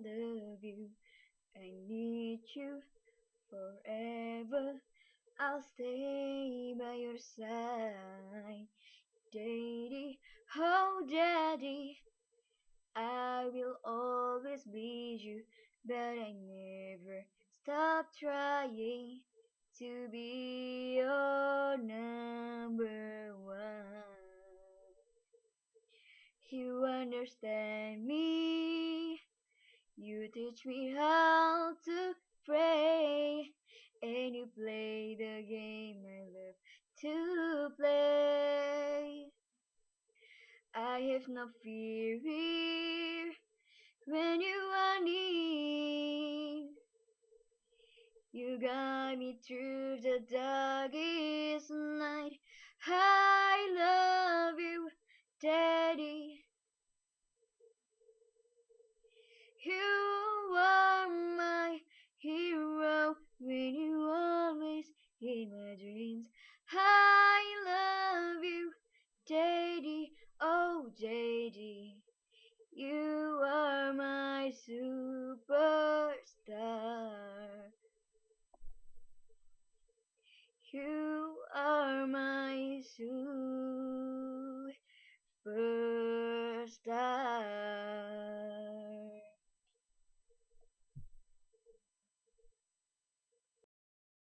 love you. I need you forever. I'll stay by your side. Daddy, oh daddy, I will always be you, but I never stop trying to be your number one. You understand me, you teach me how to pray, and you play the game I love to play. I have no fear when you are near. You guide me through the darkest night. I love you, Daddy. You are my hero when you always in my dreams. I love you, Daddy. Oh, Daddy. You are my superstar. You are my superstar.